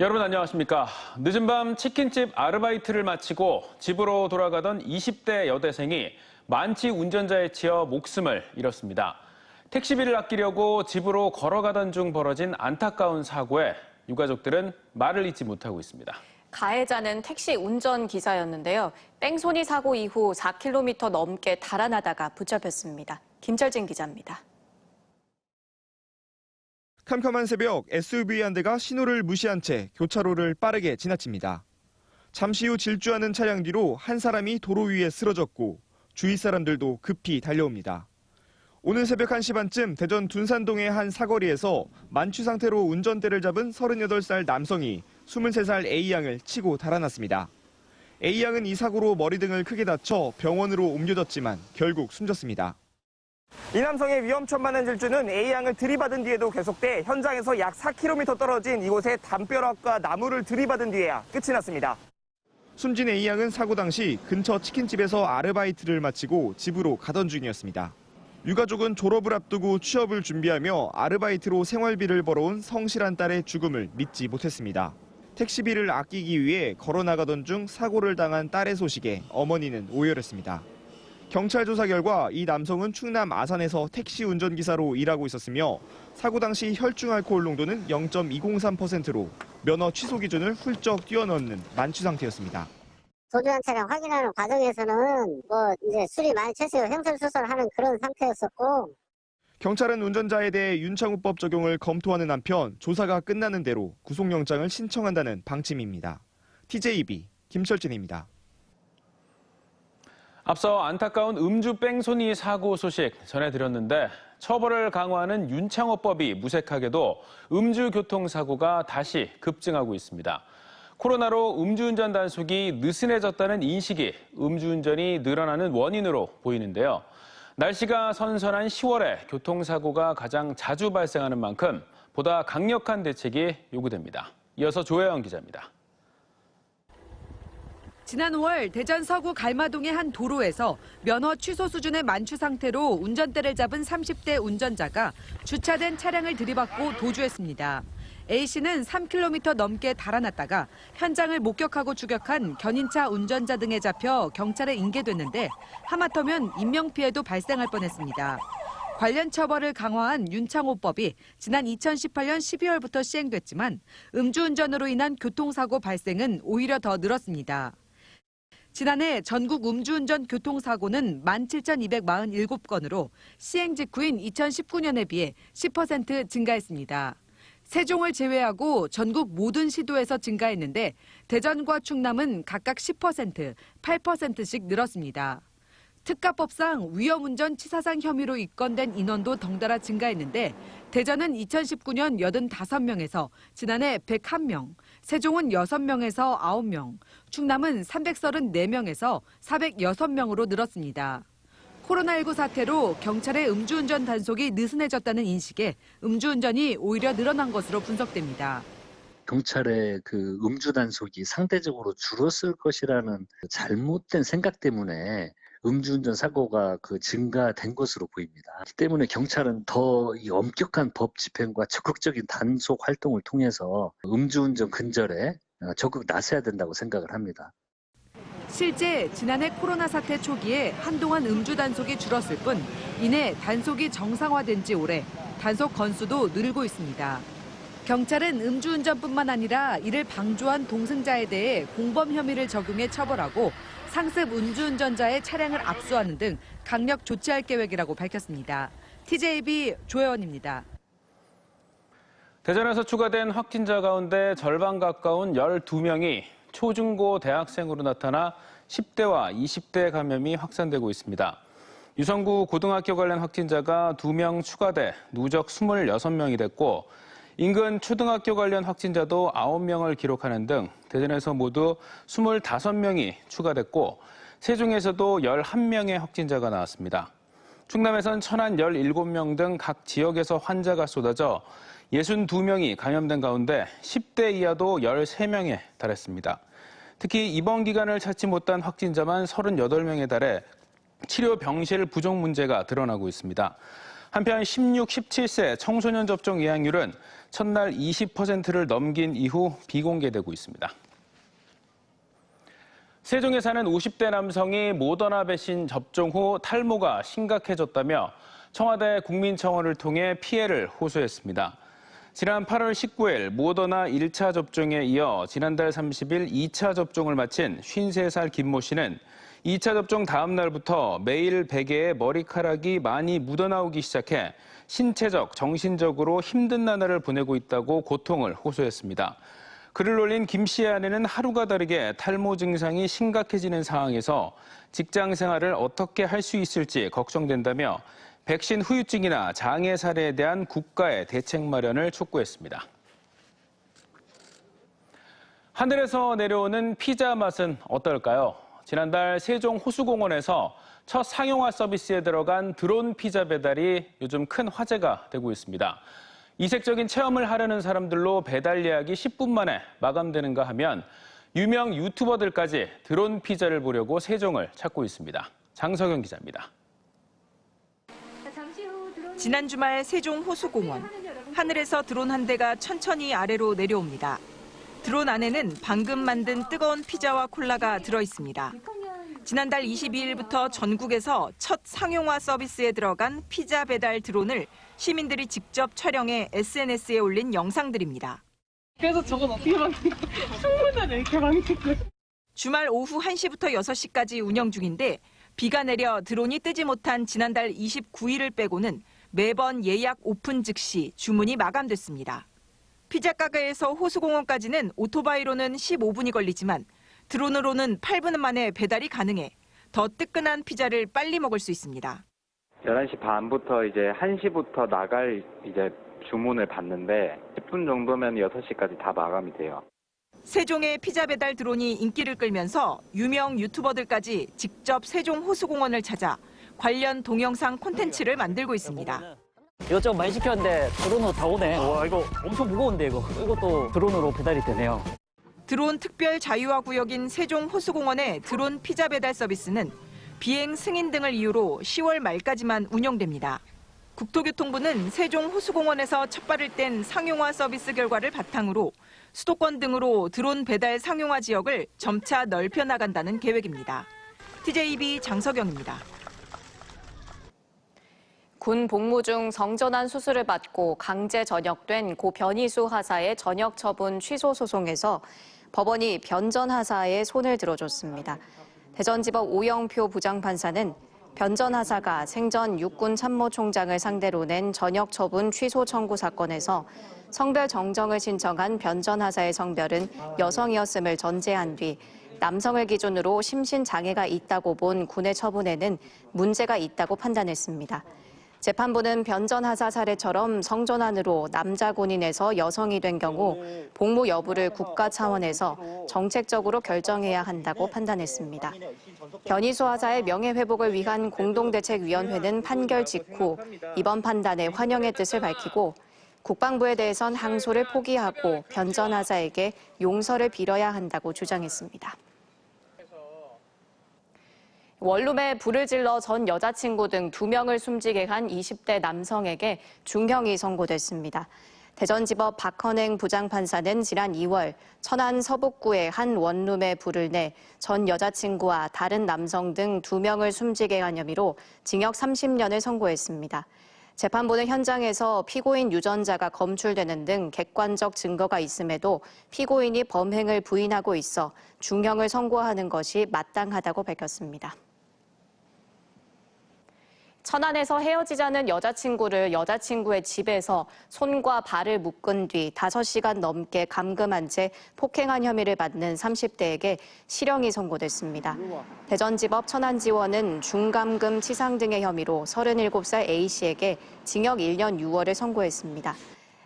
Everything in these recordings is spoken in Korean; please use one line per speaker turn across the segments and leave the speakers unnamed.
여러분 안녕하십니까. 늦은 밤 치킨집 아르바이트를 마치고 집으로 돌아가던 20대 여대생이 만취 운전자에 치여 목숨을 잃었습니다. 택시비를 아끼려고 집으로 걸어가던 중 벌어진 안타까운 사고에 유가족들은 말을 잇지 못하고 있습니다.
가해자는 택시 운전기사였는데요. 뺑소니 사고 이후 4km 넘게 달아나다가 붙잡혔습니다. 김철진 기자입니다.
캄캄한 새벽 SUV 한 대가 신호를 무시한 채 교차로를 빠르게 지나칩니다. 잠시 후 질주하는 차량 뒤로 한 사람이 도로 위에 쓰러졌고 주위 사람들도 급히 달려옵니다. 오늘 새벽 1시 반쯤 대전 둔산동의 한 사거리에서 만취 상태로 운전대를 잡은 38살 남성이 23살 A양을 치고 달아났습니다. A양은 이 사고로 머리 등을 크게 다쳐 병원으로 옮겨졌지만 결국 숨졌습니다. 이 남성의 위험천만한 질주는 A양을 들이받은 뒤에도 계속돼 현장에서 약 4km 떨어진 이곳에 담벼락과 나무를 들이받은 뒤에야 끝이 났습니다. 숨진 A양은 사고 당시 근처 치킨집에서 아르바이트를 마치고 집으로 가던 중이었습니다. 유가족은 졸업을 앞두고 취업을 준비하며 아르바이트로 생활비를 벌어온 성실한 딸의 죽음을 믿지 못했습니다. 택시비를 아끼기 위해 걸어나가던 중 사고를 당한 딸의 소식에 어머니는 오열했습니다. 경찰 조사 결과 이 남성은 충남 아산에서 택시 운전기사로 일하고 있었으며 사고 당시 혈중 알코올 농도는 0.203%로 면허 취소 기준을 훌쩍 뛰어넘는 만취 상태였습니다.
소주한 차량 확인하는 과정에서는 이제 술이 많이 취해서 횡설수설하는 그런 상태였었고.
경찰은 운전자에 대해 윤창호법 적용을 검토하는 한편 조사가 끝나는 대로 구속영장을 신청한다는 방침입니다. TJB 김철진입니다.
앞서 안타까운 음주 뺑소니 사고 소식 전해드렸는데 처벌을 강화하는 윤창호법이 무색하게도 음주교통사고가 다시 급증하고 있습니다. 코로나로 음주운전 단속이 느슨해졌다는 인식이 음주운전이 늘어나는 원인으로 보이는데요. 날씨가 선선한 10월에 교통사고가 가장 자주 발생하는 만큼 보다 강력한 대책이 요구됩니다. 이어서 조혜영 기자입니다.
지난 5월 대전 서구 갈마동의 한 도로에서 면허 취소 수준의 만취 상태로 운전대를 잡은 30대 운전자가 주차된 차량을 들이받고 도주했습니다. A씨는 3km 넘게 달아났다가 현장을 목격하고 추격한 견인차 운전자 등에 잡혀 경찰에 인계됐는데 하마터면 인명피해도 발생할 뻔했습니다. 관련 처벌을 강화한 윤창호법이 지난 2018년 12월부터 시행됐지만 음주운전으로 인한 교통사고 발생은 오히려 더 늘었습니다. 지난해 전국 음주운전 교통사고는 17,247건으로 시행 직후인 2019년에 비해 10% 증가했습니다. 세종을 제외하고 전국 모든 시도에서 증가했는데 대전과 충남은 각각 10%, 8%씩 늘었습니다. 특가법상 위험운전 치사상 혐의로 입건된 인원도 덩달아 증가했는데 대전은 2019년 85명에서 지난해 101명, 세종은 6명에서 9명, 충남은 334명에서 406명으로 늘었습니다. 코로나19 사태로 경찰의 음주운전 단속이 느슨해졌다는 인식에 음주운전이 오히려 늘어난 것으로 분석됩니다.
경찰의 그 음주 단속이 상대적으로 줄었을 것이라는 잘못된 생각 때문에 음주운전 사고가 증가된 것으로 보입니다. 그렇기 때문에 경찰은 더 이 엄격한 법 집행과 적극적인 단속 활동을 통해서 음주운전 근절에 적극 나서야 된다고 생각을 합니다.
실제 지난해 코로나 사태 초기에 한동안 음주 단속이 줄었을 뿐 이내 단속이 정상화된 지 오래 단속 건수도 늘고 있습니다. 경찰은 음주운전뿐만 아니라 이를 방조한 동승자에 대해 공범 혐의를 적용해 처벌하고 상습 음주운전자의 차량을 압수하는 등 강력 조치할 계획이라고 밝혔습니다. TJB 조혜원입니다.
대전에서 추가된 확진자 가운데 절반 가까운 12명이 초중고 대학생으로 나타나 10대와 20대 감염이 확산되고 있습니다. 유성구 고등학교 관련 확진자가 2명 추가돼 누적 26명이 됐고 인근 초등학교 관련 확진자도 9명을 기록하는 등 대전에서 모두 25명이 추가됐고 세종에서도 11명의 확진자가 나왔습니다. 충남에선 천안 17명 등 각 지역에서 환자가 쏟아져 62명이 감염된 가운데 10대 이하도 13명에 달했습니다. 특히 입원 기간을 찾지 못한 확진자만 38명에 달해 치료 병실 부족 문제가 드러나고 있습니다. 한편 16, 17세 청소년 접종 예약률은 첫날 20%를 넘긴 이후 비공개되고 있습니다. 세종에 사는 50대 남성이 모더나 백신 접종 후 탈모가 심각해졌다며 청와대 국민청원을 통해 피해를 호소했습니다. 지난 8월 19일 모더나 1차 접종에 이어 지난달 30일 2차 접종을 마친 53살 김모 씨는 2차 접종 다음 날부터 매일 베개에 머리카락이 많이 묻어나오기 시작해 신체적, 정신적으로 힘든 나날을 보내고 있다고 고통을 호소했습니다. 글을 올린 김 씨의 아내는 하루가 다르게 탈모 증상이 심각해지는 상황에서 직장 생활을 어떻게 할 수 있을지 걱정된다며 백신 후유증이나 장애 사례에 대한 국가의 대책 마련을 촉구했습니다. 하늘에서 내려오는 피자 맛은 어떨까요? 지난달 세종 호수공원에서 첫 상용화 서비스에 들어간 드론 피자 배달이 요즘 큰 화제가 되고 있습니다. 이색적인 체험을 하려는 사람들로 배달 예약이 10분 만에 마감되는가 하면 유명 유튜버들까지 드론 피자를 보려고 세종을 찾고 있습니다. 장석영 기자입니다.
지난 주말 세종 호수공원. 하늘에서 드론 한 대가 천천히 아래로 내려옵니다. 드론 안에는 방금 만든 뜨거운 피자와 콜라가 들어 있습니다. 지난달 22일부터 전국에서 첫 상용화 서비스에 들어간 피자 배달 드론을 시민들이 직접 촬영해 SNS에 올린 영상들입니다.
그래서 저건 어떻게 만든 거야? 충분하네 이렇게 만든 거.
주말 오후 1시부터 6시까지 운영 중인데 비가 내려 드론이 뜨지 못한 지난달 29일을 빼고는 매번 예약 오픈 즉시 주문이 마감됐습니다. 피자 가게에서 호수공원까지는 오토바이로는 15분이 걸리지만 드론으로는 8분 만에 배달이 가능해 더 뜨끈한 피자를 빨리 먹을 수 있습니다.
11시 반부터 이제 1시부터 나갈 이제 주문을 받는데 10분 정도면 6시까지 다 마감이 돼요.
세종의 피자 배달 드론이 인기를 끌면서 유명 유튜버들까지 직접 세종 호수공원을 찾아 관련 동영상 콘텐츠를 만들고 있습니다.
이것저것 많이 시켰는데 드론으로 다 오네. 와, 이거 엄청 무거운데 이것도 드론으로 배달이 되네요.
드론 특별 자유화 구역인 세종 호수공원의 드론 피자 배달 서비스는 비행 승인 등을 이유로 10월 말까지만 운영됩니다. 국토교통부는 세종 호수공원에서 첫 발을 뗀 상용화 서비스 결과를 바탕으로 수도권 등으로 드론 배달 상용화 지역을 점차 넓혀 나간다는 계획입니다. TJB 장석영입니다.
군 복무 중 성전환 수술을 받고 강제 전역된 고 변희수 하사의 전역 처분 취소 소송에서 법원이 변전 하사의 손을 들어줬습니다. 대전지법 오영표 부장판사는 변전 하사가 생전 육군 참모총장을 상대로 낸 전역 처분 취소 청구 사건에서 성별 정정을 신청한 변전 하사의 성별은 여성이었음을 전제한 뒤 남성을 기준으로 심신장애가 있다고 본 군의 처분에는 문제가 있다고 판단했습니다. 재판부는 변전 하사 사례처럼 성전환으로 남자 군인에서 여성이 된 경우 복무 여부를 국가 차원에서 정책적으로 결정해야 한다고 판단했습니다. 변희수 하사의 명예회복을 위한 공동대책위원회는 판결 직후 이번 판단에 환영의 뜻을 밝히고 국방부에 대해선 항소를 포기하고 변전 하사에게 용서를 빌어야 한다고 주장했습니다. 원룸에 불을 질러 전 여자친구 등 2명을 숨지게 한 20대 남성에게 중형이 선고됐습니다. 대전지법 박헌행 부장판사는 지난 2월 천안 서북구의 한 원룸에 불을 내 전 여자친구와 다른 남성 등 2명을 숨지게 한 혐의로 징역 30년을 선고했습니다. 재판부는 현장에서 피고인 유전자가 검출되는 등 객관적 증거가 있음에도 피고인이 범행을 부인하고 있어 중형을 선고하는 것이 마땅하다고 밝혔습니다. 천안에서 헤어지자는 여자친구를 여자친구의 집에서 손과 발을 묶은 뒤 5시간 넘게 감금한 채 폭행한 혐의를 받는 30대에게 실형이 선고됐습니다. 대전지법 천안지원은 중감금 치상 등의 혐의로 37살 A씨에게 징역 1년 6월을 선고했습니다.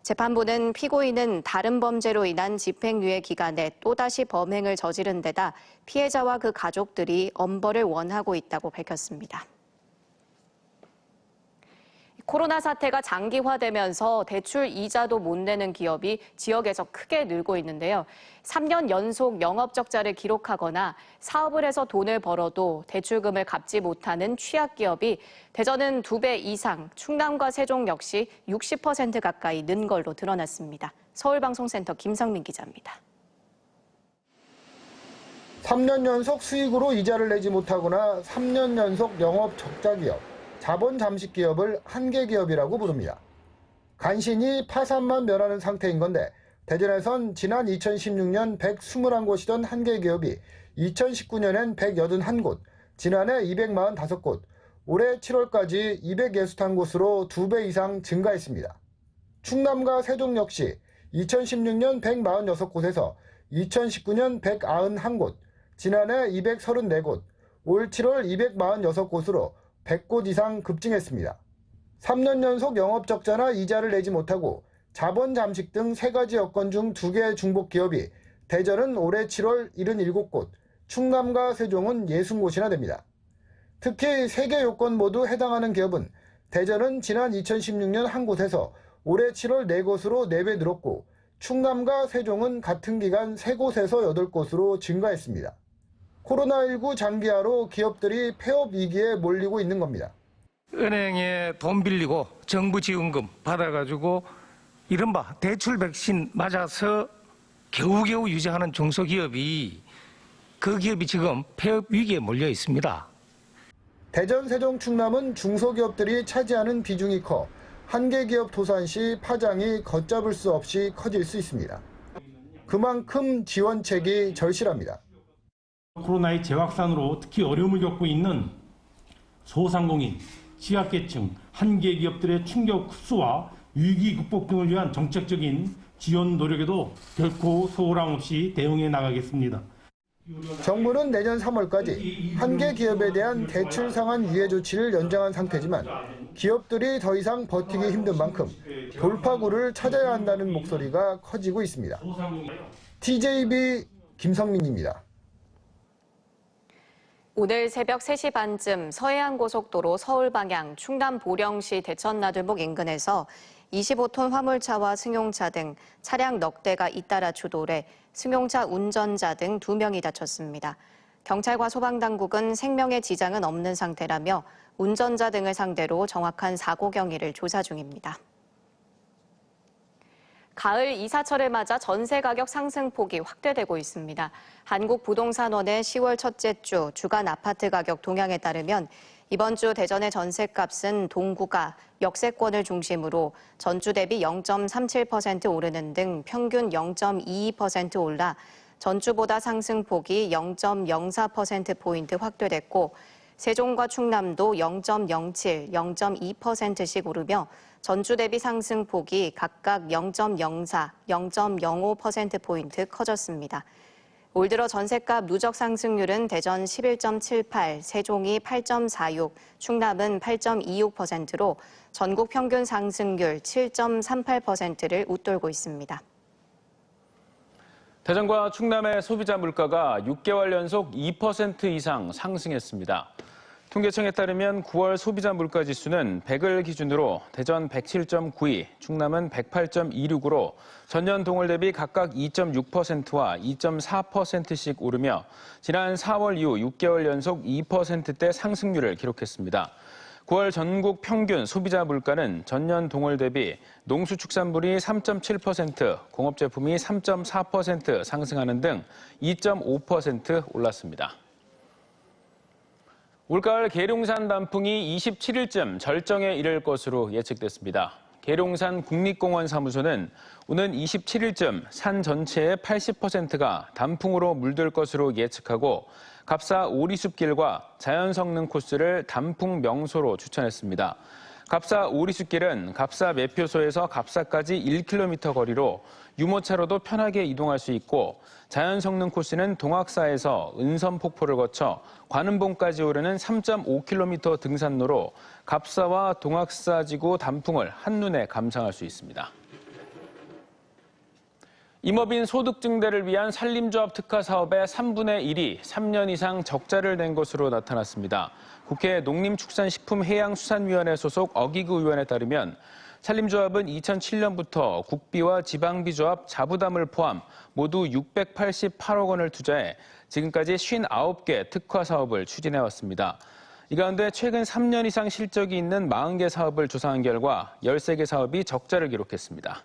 재판부는 피고인은 다른 범죄로 인한 집행유예 기간에 또다시 범행을 저지른 데다 피해자와 그 가족들이 엄벌을 원하고 있다고 밝혔습니다. 코로나 사태가 장기화되면서 대출 이자도 못 내는 기업이 지역에서 크게 늘고 있는데요. 3년 연속 영업 적자를 기록하거나 사업을 해서 돈을 벌어도 대출금을 갚지 못하는 취약 기업이 대전은 2배 이상, 충남과 세종 역시 60% 가까이 는 걸로 드러났습니다. 서울방송센터 김성민 기자입니다.
3년 연속 수익으로 이자를 내지 못하거나 3년 연속 영업 적자 기업, 자본 잠식 기업을 한계 기업이라고 부릅니다. 간신히 파산만 면하는 상태인 건데 대전에선 지난 2016년 121곳이던 한계 기업이 2019년엔 181곳, 지난해 245곳, 올해 7월까지 261곳으로 2배 이상 증가했습니다. 충남과 세종 역시 2016년 146곳에서 2019년 191곳, 지난해 234곳, 올 7월 246곳으로 100곳 이상 급증했습니다. 3년 연속 영업 적자나 이자를 내지 못하고 자본 잠식 등 3가지 여건 중 2개의 중복 기업이 대전은 올해 7월 77곳, 충남과 세종은 60곳이나 됩니다. 특히 3개 요건 모두 해당하는 기업은 대전은 지난 2016년 한 곳에서 올해 7월 4곳으로 4배 늘었고 충남과 세종은 같은 기간 3곳에서 8곳으로 증가했습니다. 코로나19 장기화로 기업들이 폐업 위기에 몰리고 있는 겁니다.
은행에 돈 빌리고 정부 지원금 받아가지고 이른바 대출 백신 맞아서 겨우겨우 유지하는 중소기업이 그 기업이 지금 폐업 위기에 몰려 있습니다.
대전, 세종, 충남은 중소기업들이 차지하는 비중이 커 한계 기업 도산 시 파장이 걷잡을 수 없이 커질 수 있습니다. 그만큼 지원책이 절실합니다.
코로나의 재확산으로 특히 어려움을 겪고 있는 소상공인, 취약계층, 한계 기업들의 충격 흡수와 위기 극복 등을 위한 정책적인 지원 노력에도 결코 소홀함 없이 대응해 나가겠습니다.
정부는 내년 3월까지 한계 기업에 대한 대출 상한 유예 조치를 연장한 상태지만 기업들이 더 이상 버티기 힘든 만큼 돌파구를 찾아야 한다는 목소리가 커지고 있습니다. TJB 김성민입니다.
오늘 새벽 3시 반쯤 서해안고속도로 서울 방향 충남 보령시 대천나들목 인근에서 25톤 화물차와 승용차 등 차량 넉 대가 잇따라 추돌해 승용차 운전자 등 2명이 다쳤습니다. 경찰과 소방당국은 생명에 지장은 없는 상태라며 운전자 등을 상대로 정확한 사고 경위를 조사 중입니다. 가을 이사철을 맞아 전세 가격 상승폭이 확대되고 있습니다. 한국부동산원의 10월 첫째 주 주간 아파트 가격 동향에 따르면 이번 주 대전의 전셋값은 동구가 역세권을 중심으로 전주 대비 0.37% 오르는 등 평균 0.22% 올라 전주보다 상승폭이 0.04%포인트 확대됐고 세종과 충남도 0.07, 0.2%씩 오르며 전주 대비 상승폭이 각각 0.04, 0.05%포인트 커졌습니다. 올 들어 전셋값 누적 상승률은 대전 11.78, 세종이 8.46, 충남은 8.26%로 전국 평균 상승률 7.38%를 웃돌고 있습니다.
대전과 충남의 소비자 물가가 6개월 연속 2% 이상 상승했습니다. 통계청에 따르면 9월 소비자 물가 지수는 100을 기준으로 대전 107.92, 충남은 108.26으로 전년 동월 대비 각각 2.6%와 2.4%씩 오르며 지난 4월 이후 6개월 연속 2%대 상승률을 기록했습니다. 9월 전국 평균 소비자 물가는 전년 동월 대비 농수축산물이 3.7%, 공업제품이 3.4% 상승하는 등 2.5% 올랐습니다. 올가을 계룡산 단풍이 27일쯤 절정에 이를 것으로 예측됐습니다. 계룡산 국립공원 사무소는 오는 27일쯤 산 전체의 80%가 단풍으로 물들 것으로 예측하고 갑사 오리숲길과 자연성능 코스를 단풍 명소로 추천했습니다. 갑사 오리숲길은 갑사 매표소에서 갑사까지 1km 거리로 유모차로도 편하게 이동할 수 있고 자연성능 코스는 동학사에서 은선폭포를 거쳐 관음봉까지 오르는 3.5km 등산로로 갑사와 동학사 지구 단풍을 한눈에 감상할 수 있습니다. 임업인 소득 증대를 위한 산림조합 특화 사업의 3분의 1이 3년 이상 적자를 낸 것으로 나타났습니다. 국회 농림축산식품해양수산위원회 소속 어기구 의원에 따르면 산림조합은 2007년부터 국비와 지방비 조합 자부담을 포함 모두 688억 원을 투자해 지금까지 59개 특화 사업을 추진해왔습니다. 이 가운데 최근 3년 이상 실적이 있는 40개 사업을 조사한 결과 13개 사업이 적자를 기록했습니다.